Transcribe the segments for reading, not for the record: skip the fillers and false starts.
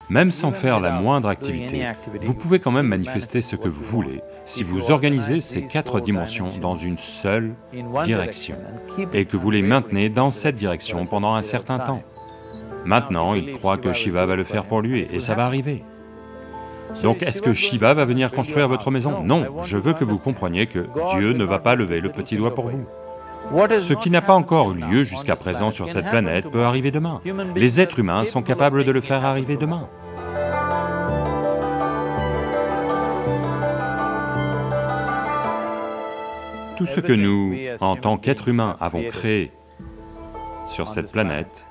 Même sans faire la moindre activité, vous pouvez quand même manifester ce que vous voulez si vous organisez ces 4 dimensions dans une seule direction et que vous les maintenez dans cette direction pendant un certain temps. Maintenant, il croit que Shiva va le faire pour lui et ça va arriver. Donc est-ce que Shiva va venir construire votre maison? Non, je veux que vous compreniez que Dieu ne va pas lever le petit doigt pour vous. Ce qui n'a pas encore eu lieu jusqu'à présent sur cette planète peut arriver demain. Les êtres humains sont capables de le faire arriver demain. Tout ce que nous, en tant qu'êtres humains, avons créé sur cette planète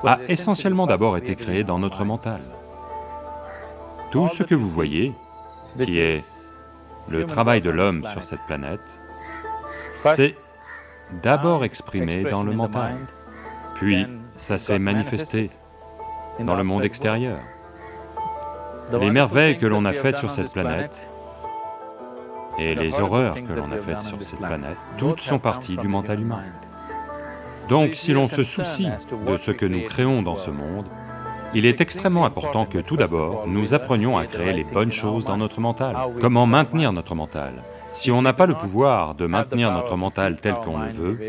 a essentiellement d'abord été créé dans notre mental. Tout ce que vous voyez, qui est le travail de l'homme sur cette planète, c'est d'abord exprimé dans le mental, puis ça s'est manifesté dans le monde extérieur. Les merveilles que l'on a faites sur cette planète et les horreurs que l'on a faites sur cette planète, toutes sont parties du mental humain. Donc si l'on se soucie de ce que nous créons dans ce monde, il est extrêmement important que tout d'abord, nous apprenions à créer les bonnes choses dans notre mental. Comment maintenir notre mental? Si on n'a pas le pouvoir de maintenir notre mental tel qu'on le veut,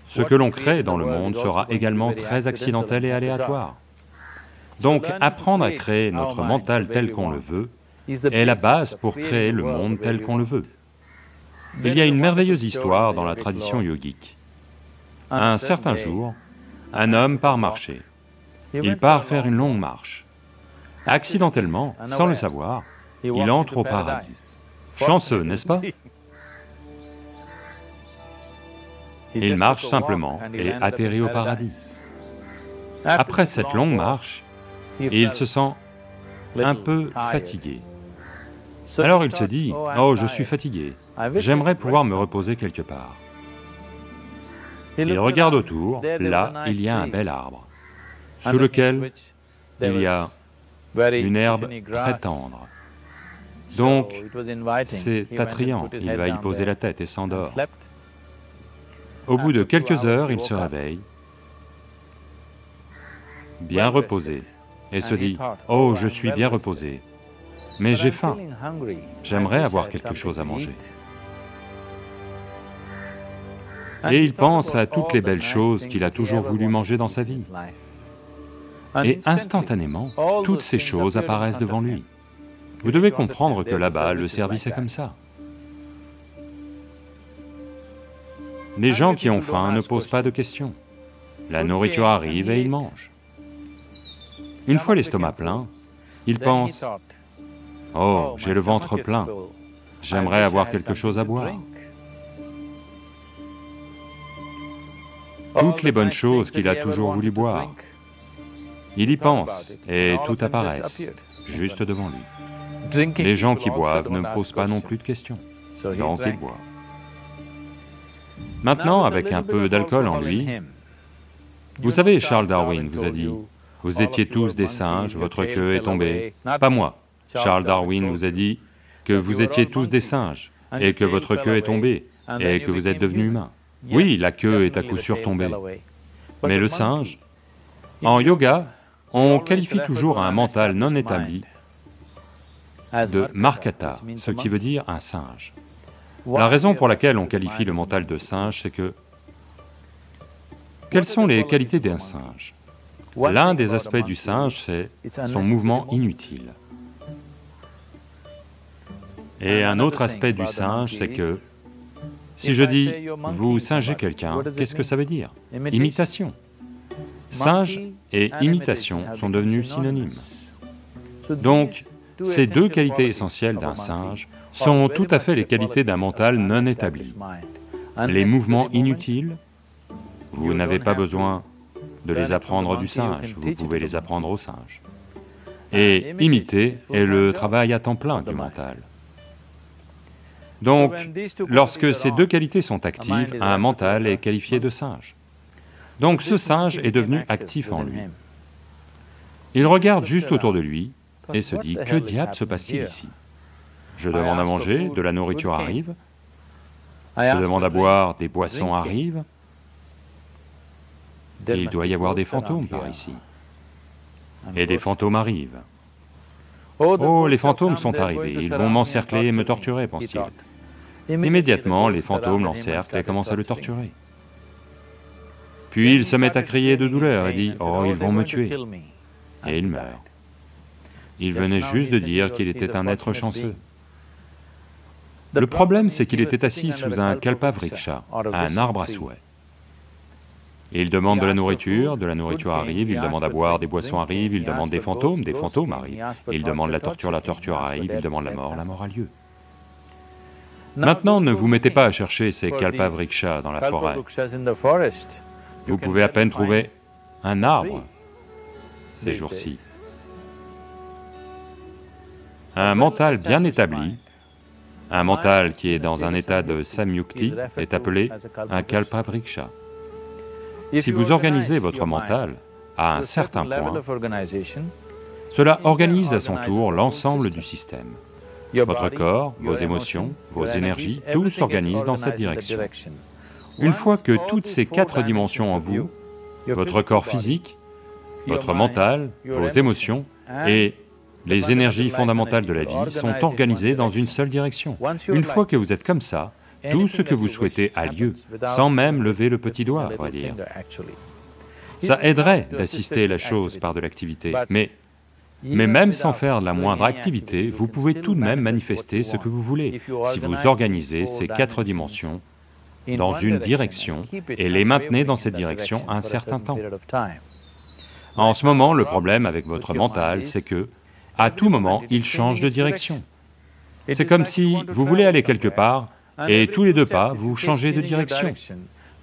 ce que l'on crée dans le monde sera également très accidentel et aléatoire. Donc apprendre à créer notre mental tel qu'on le veut est la base pour créer le monde tel qu'on le veut. Il y a une merveilleuse histoire dans la tradition yogique. Un certain jour, un homme part marcher. Il part faire une longue marche. Accidentellement, sans le savoir, il entre au paradis. Chanceux, n'est-ce pas? Il marche simplement et atterrit au paradis. Après cette longue marche, il se sent un peu fatigué. Alors il se dit, « Oh, je suis fatigué, j'aimerais pouvoir me reposer quelque part. » Il regarde autour, là, il y a un bel arbre, sous lequel il y a une herbe très tendre. Donc, c'est attrayant, il va y poser la tête et s'endort. Au bout de quelques heures, il se réveille, bien reposé, et se dit, « Oh, je suis bien reposé, mais j'ai faim, j'aimerais avoir quelque chose à manger. » Et il pense à toutes les belles choses qu'il a toujours voulu manger dans sa vie. Et instantanément, toutes ces choses apparaissent devant lui. Vous devez comprendre que là-bas, le service est comme ça. Les gens qui ont faim ne posent pas de questions. La nourriture arrive et ils mangent. Une fois l'estomac plein, ils pensent, « Oh, j'ai le ventre plein, j'aimerais avoir quelque chose à boire. » Toutes les bonnes choses qu'il a toujours voulu boire, il y pense et tout apparaissent juste devant lui. Les gens qui boivent ne posent pas non plus de questions, donc ils boivent. Maintenant, avec un peu d'alcool en lui, vous savez, Charles Darwin vous a dit, « Vous étiez tous des singes, votre queue est tombée. » Pas moi. Charles Darwin vous a dit que vous étiez tous des singes, et que votre queue est tombée, et que vous êtes devenus humains. Oui, la queue est à coup sûr tombée. Mais le singe, en yoga, on qualifie toujours un mental non établi de markata, ce qui veut dire un singe. La raison pour laquelle on qualifie le mental de singe, c'est que... Quelles sont les qualités d'un singe? L'un des aspects du singe, c'est son mouvement inutile. Et un autre aspect du singe, c'est que, si je dis, vous singez quelqu'un, qu'est-ce que ça veut dire? Imitation. Singe et imitation sont devenus synonymes. Donc, ces deux qualités essentielles d'un singe sont tout à fait les qualités d'un mental non établi. Les mouvements inutiles, vous n'avez pas besoin de les apprendre du singe, vous pouvez les apprendre au singe. Et imiter est le travail à temps plein du mental. Donc, lorsque ces deux qualités sont actives, un mental est qualifié de singe. Donc ce singe est devenu actif en lui. Il regarde juste autour de lui et se dit, que diable se passe-t-il ici? Je demande à manger, de la nourriture arrive, je demande à boire, des boissons arrivent, et il doit y avoir des fantômes par ici. et des fantômes arrivent. Oh, les fantômes sont arrivés, ils vont m'encercler et me torturer, pense-t-il. Immédiatement, les fantômes l'encerclent et commencent à le torturer. Puis il se met à crier de douleur et dit, « Oh, ils vont me tuer !» Et il meurt. Il venait juste de dire qu'il était un être chanceux. Le problème, c'est qu'il était assis sous un kalpavriksha, un arbre à souhait. Il demande de la nourriture arrive, il demande à boire, des boissons arrivent, il demande des fantômes arrivent, il demande la torture arrive, il demande la mort a lieu. Maintenant, ne vous mettez pas à chercher ces kalpavrikshas dans la forêt. Vous pouvez à peine trouver un arbre ces jours-ci. Un mental bien établi, un mental qui est dans un état de samyukti est appelé un kalpavriksha. Si vous organisez votre mental à un certain point, cela organise à son tour l'ensemble du système. Votre corps, vos émotions, vos énergies, tout s'organise dans cette direction. Une fois que toutes ces 4 dimensions en vous, votre corps physique, votre mental, vos émotions et les énergies fondamentales de la vie sont organisées dans une seule direction. Une fois que vous êtes comme ça, tout ce que vous souhaitez a lieu, sans même lever le petit doigt, on va dire. Ça aiderait d'assister la chose par de l'activité, mais même sans faire la moindre activité, vous pouvez tout de même manifester ce que vous voulez, si vous organisez ces 4 dimensions dans une direction et les maintenez dans cette direction un certain temps. En ce moment, le problème avec votre mental, c'est que, à tout moment, il change de direction. C'est comme si vous voulez aller quelque part, et tous les 2 pas, vous changez de direction.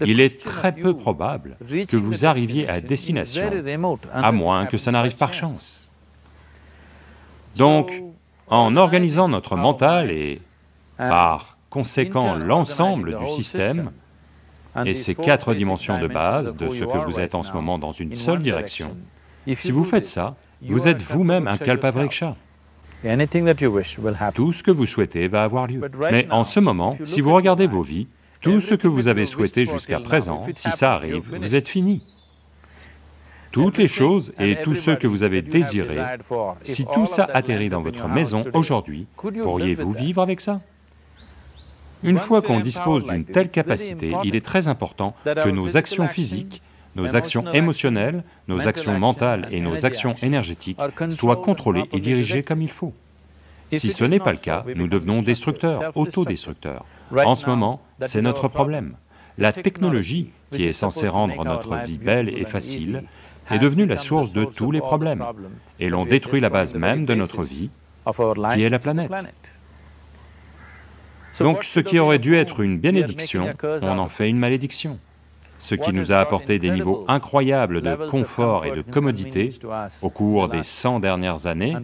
Il est très peu probable que vous arriviez à destination, à moins que ça n'arrive par chance. Donc, en organisant notre mental et, par conséquent, l'ensemble du système, et ces 4 dimensions de base de ce que vous êtes en ce moment dans une seule direction, si vous faites ça, vous êtes vous-même un kalpavriksha. Tout ce que vous souhaitez va avoir lieu. Mais en ce moment, si vous regardez vos vies, tout ce que vous avez souhaité jusqu'à présent, si ça arrive, vous êtes fini. Toutes les choses et tous ceux que vous avez désirés, si tout ça atterrit dans votre maison aujourd'hui, pourriez-vous vivre avec ça? Une fois qu'on dispose d'une telle capacité, il est très important que nos actions physiques, nos actions émotionnelles, nos actions mentales et nos actions énergétiques soient contrôlées et dirigées comme il faut. Si ce n'est pas le cas, nous devenons destructeurs, autodestructeurs. En ce moment, c'est notre problème. La technologie, qui est censée rendre notre vie belle et facile, est devenue la source de tous les problèmes, et l'on détruit la base même de notre vie, qui est la planète. Donc ce qui aurait dû être une bénédiction, on en fait une malédiction. Ce qui nous a apporté des niveaux incroyables de confort et de commodité au cours des 100 dernières années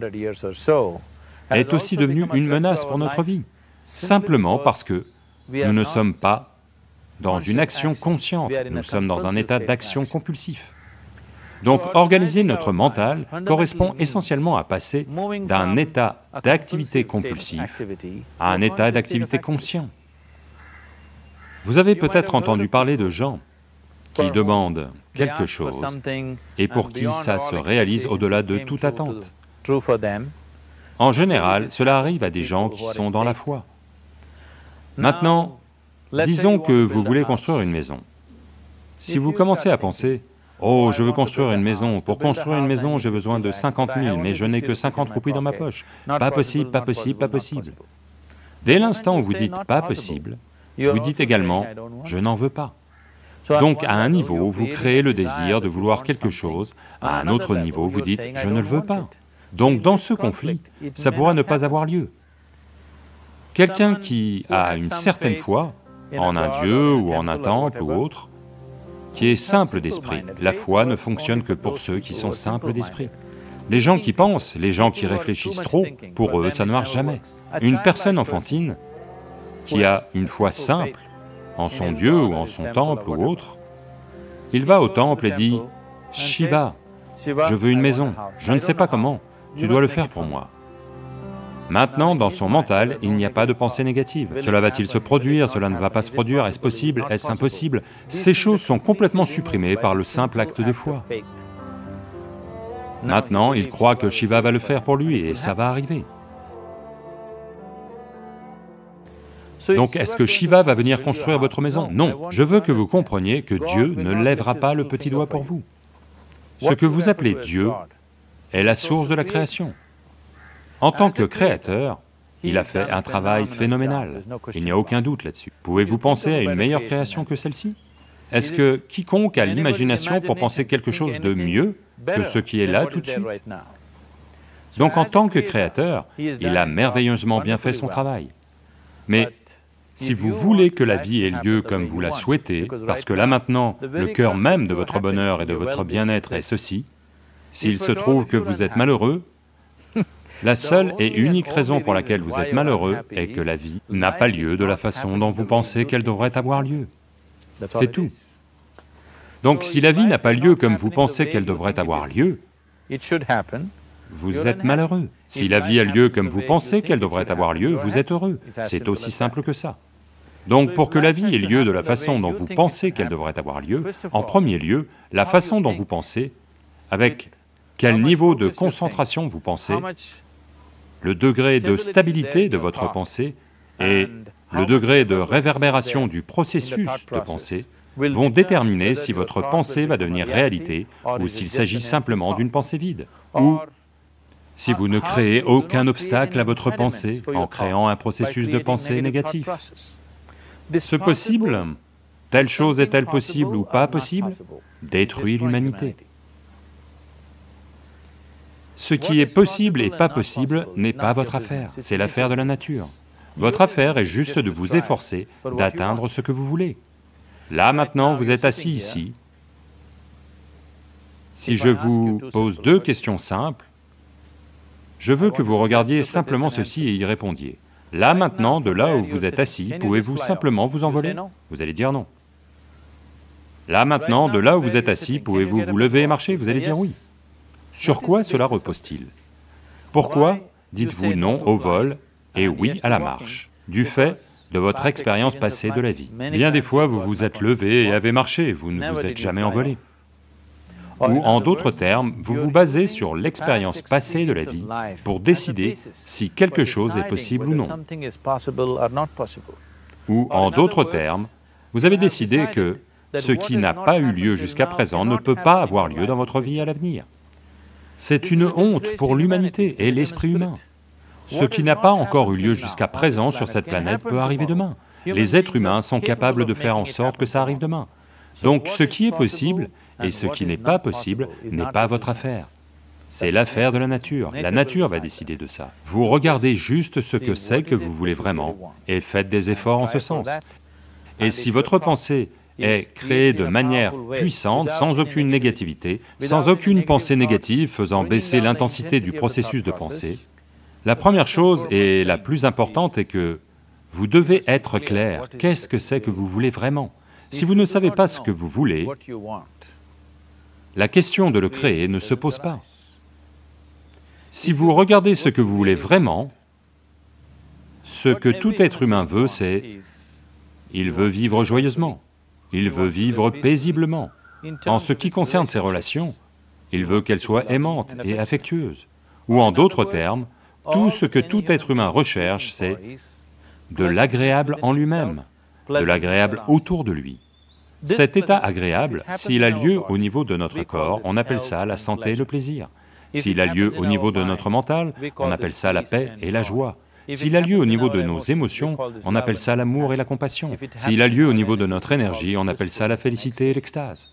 est aussi devenu une menace pour notre vie, simplement parce que nous ne sommes pas dans une action consciente, nous sommes dans un état d'action compulsif. Donc organiser notre mental correspond essentiellement à passer d'un état d'activité compulsif à un état d'activité conscient. Vous avez peut-être entendu parler de gens qui demandent quelque chose et pour qui ça se réalise au-delà de toute attente. En général, cela arrive à des gens qui sont dans la foi. Maintenant, disons que vous voulez construire une maison. Si vous commencez à penser, « Oh, je veux construire une maison, pour construire une maison, j'ai besoin de 50 000, mais je n'ai que 50 roupies dans ma poche. Pas possible, pas possible, pas possible. » Dès l'instant où vous dites « pas possible », vous dites également « je n'en veux pas ». Donc à un niveau, vous créez le désir de vouloir quelque chose, à un autre niveau, vous dites « je ne le veux pas ». Donc dans ce conflit, ça pourra ne pas avoir lieu. Quelqu'un qui a une certaine foi, en un dieu ou en un temple ou autre, qui est simple d'esprit, la foi ne fonctionne que pour ceux qui sont simples d'esprit. Les gens qui pensent, les gens qui réfléchissent trop, pour eux ça ne marche jamais. Une personne enfantine qui a une foi simple, en son dieu ou en son temple ou autre, il va au temple et dit « Shiva, je veux une maison, je ne sais pas comment, tu dois le faire pour moi. » Maintenant, dans son mental, il n'y a pas de pensée négative. Cela va-t-il se produire? Cela ne va pas se produire? Est-ce possible? Est-ce impossible? Ces choses sont complètement supprimées par le simple acte de foi. Maintenant, il croit que Shiva va le faire pour lui et ça va arriver. Donc est-ce que Shiva va venir construire votre maison? Non, je veux que vous compreniez que Dieu ne lèvera pas le petit doigt pour vous. Ce que vous appelez Dieu est la source de la création. En tant que créateur, il a fait un travail phénoménal, il n'y a aucun doute là-dessus. Pouvez-vous penser à une meilleure création que celle-ci? Est-ce que quiconque a l'imagination pour penser quelque chose de mieux que ce qui est là tout de suite? Donc en tant que créateur, il a merveilleusement bien fait son travail. Mais si vous voulez que la vie ait lieu comme vous la souhaitez, parce que là maintenant, le cœur même de votre bonheur et de votre bien-être est ceci, s'il se trouve que vous êtes malheureux, la seule et unique raison pour laquelle vous êtes malheureux est que la vie n'a pas lieu de la façon dont vous pensez qu'elle devrait avoir lieu. C'est tout. Donc si la vie n'a pas lieu comme vous pensez qu'elle devrait avoir lieu, vous êtes malheureux. Si la vie a lieu comme vous pensez qu'elle devrait avoir lieu, vous êtes heureux. C'est aussi simple que ça. Donc pour que la vie ait lieu de la façon dont vous pensez qu'elle devrait avoir lieu, en premier lieu, la façon dont vous pensez, avec quel niveau de concentration vous pensez, le degré de stabilité de votre pensée et le degré de réverbération du processus de pensée vont déterminer si votre pensée va devenir réalité ou s'il s'agit simplement d'une pensée vide, ou si vous ne créez aucun obstacle à votre pensée en créant un processus de pensée négatif. Ce possible, telle chose est-elle possible ou pas possible, détruit l'humanité. Ce qui est possible et pas possible n'est pas votre affaire, c'est l'affaire de la nature. Votre affaire est juste de vous efforcer d'atteindre ce que vous voulez. Là maintenant, vous êtes assis ici. Si je vous pose deux questions simples, je veux que vous regardiez simplement ceci et y répondiez. Là maintenant, de là où vous êtes assis, pouvez-vous simplement vous envoler? Vous allez dire non. Là maintenant, de là où vous êtes assis, pouvez-vous vous lever et marcher? Vous allez dire oui. Sur quoi cela repose-t-il? Pourquoi dites-vous non au vol et oui à la marche? Du fait de votre expérience passée de la vie. Bien des fois, vous vous êtes levé et avez marché, vous ne vous êtes jamais envolé. Ou en d'autres termes, vous vous basez sur l'expérience passée de la vie pour décider si quelque chose est possible ou non. Ou en d'autres termes, vous avez décidé que ce qui n'a pas eu lieu jusqu'à présent ne peut pas avoir lieu dans votre vie à l'avenir. C'est une honte pour l'humanité et l'esprit humain. Ce qui n'a pas encore eu lieu jusqu'à présent sur cette planète peut arriver demain. Les êtres humains sont capables de faire en sorte que ça arrive demain. Donc ce qui est possible et ce qui n'est pas possible n'est pas votre affaire. C'est l'affaire de la nature va décider de ça. Vous regardez juste ce que c'est que vous voulez vraiment et faites des efforts en ce sens. Et si votre pensée est créée de manière puissante, sans aucune négativité, sans aucune pensée négative faisant baisser l'intensité du processus de pensée, la première chose et la plus importante est que vous devez être clair, qu'est-ce que c'est que vous voulez vraiment? Si vous ne savez pas ce que vous voulez, la question de le créer ne se pose pas. Si vous regardez ce que vous voulez vraiment, ce que tout être humain veut, c'est... il veut vivre joyeusement, il veut vivre paisiblement. En ce qui concerne ses relations, il veut qu'elles soient aimantes et affectueuses. Ou en d'autres termes, tout ce que tout être humain recherche, c'est de l'agréable en lui-même, de l'agréable autour de lui. Cet état agréable, s'il a lieu au niveau de notre corps, on appelle ça la santé et le plaisir. S'il a lieu au niveau de notre mental, on appelle ça la paix et la joie. S'il a lieu au niveau de nos émotions, on appelle ça l'amour et la compassion. S'il a lieu au niveau de notre énergie, on appelle ça la félicité et l'extase.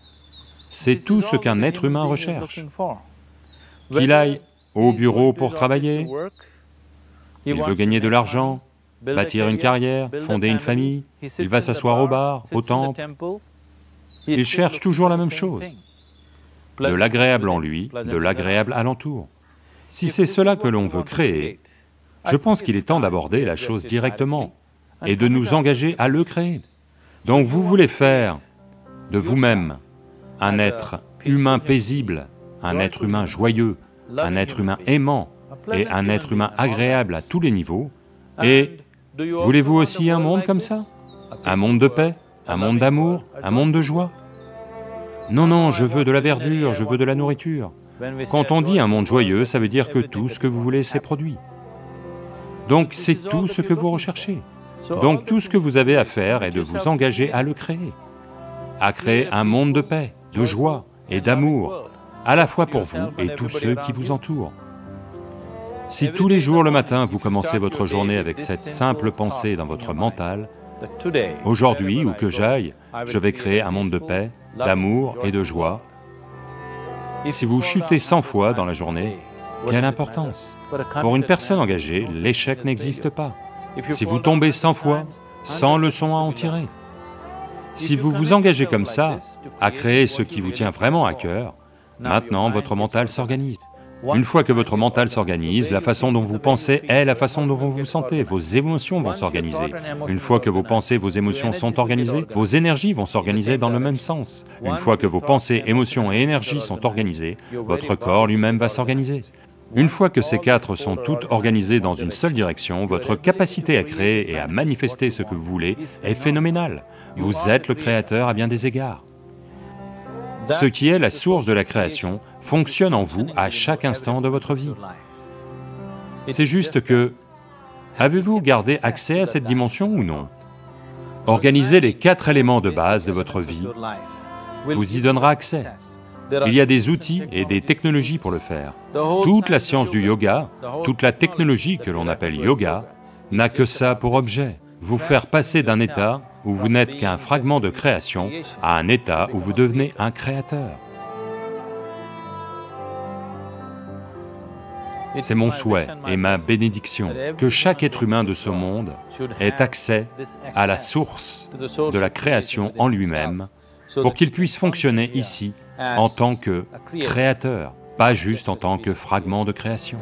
C'est tout ce qu'un être humain recherche. Qu'il aille au bureau pour travailler, il veut gagner de l'argent, bâtir une carrière, fonder une famille, il va s'asseoir au bar, au temple, il cherche toujours la même chose, de l'agréable en lui, de l'agréable alentour. Si c'est cela que l'on veut créer, je pense qu'il est temps d'aborder la chose directement et de nous engager à le créer. Donc vous voulez faire de vous-même un être humain paisible, un être humain joyeux, un être humain aimant et un être humain agréable à tous les niveaux, et voulez-vous aussi un monde comme ça? Un monde de paix, un monde d'amour, un monde de joie? Non, non, je veux de la verdure, je veux de la nourriture. Quand on dit un monde joyeux, ça veut dire que tout ce que vous voulez s'est produit. Donc c'est tout ce que vous recherchez. Donc tout ce que vous avez à faire est de vous engager à le créer, à créer un monde de paix, de joie et d'amour, à la fois pour vous et tous ceux qui vous entourent. Si tous les jours le matin vous commencez votre journée avec cette simple pensée dans votre mental, aujourd'hui, où que j'aille, je vais créer un monde de paix, d'amour et de joie. Si vous chutez 100 fois dans la journée, quelle importance? Pour une personne engagée, l'échec n'existe pas. Si vous tombez 100 fois, 100 leçons à en tirer. Si vous vous engagez comme ça, à créer ce qui vous tient vraiment à cœur, maintenant votre mental s'organise. Une fois que votre mental s'organise, la façon dont vous pensez est la façon dont vous vous sentez, vos émotions vont s'organiser. Une fois que vos pensées, vos émotions sont organisées, vos énergies vont s'organiser dans le même sens. Une fois que vos pensées, émotions et énergies sont organisées, votre corps lui-même va s'organiser. Une fois que ces quatre sont toutes organisées dans une seule direction, votre capacité à créer et à manifester ce que vous voulez est phénoménale. Vous êtes le créateur à bien des égards. Ce qui est la source de la création fonctionne en vous à chaque instant de votre vie. C'est juste que, avez-vous gardé accès à cette dimension ou non? Organisez les 4 éléments de base de votre vie, vous y donnera accès. Il y a des outils et des technologies pour le faire. Toute la science du yoga, toute la technologie que l'on appelle yoga, n'a que ça pour objet, vous faire passer d'un état où vous n'êtes qu'un fragment de création à un état où vous devenez un créateur. C'est mon souhait et ma bénédiction que chaque être humain de ce monde ait accès à la source de la création en lui-même pour qu'il puisse fonctionner ici en tant que créateur, pas juste en tant que fragment de création.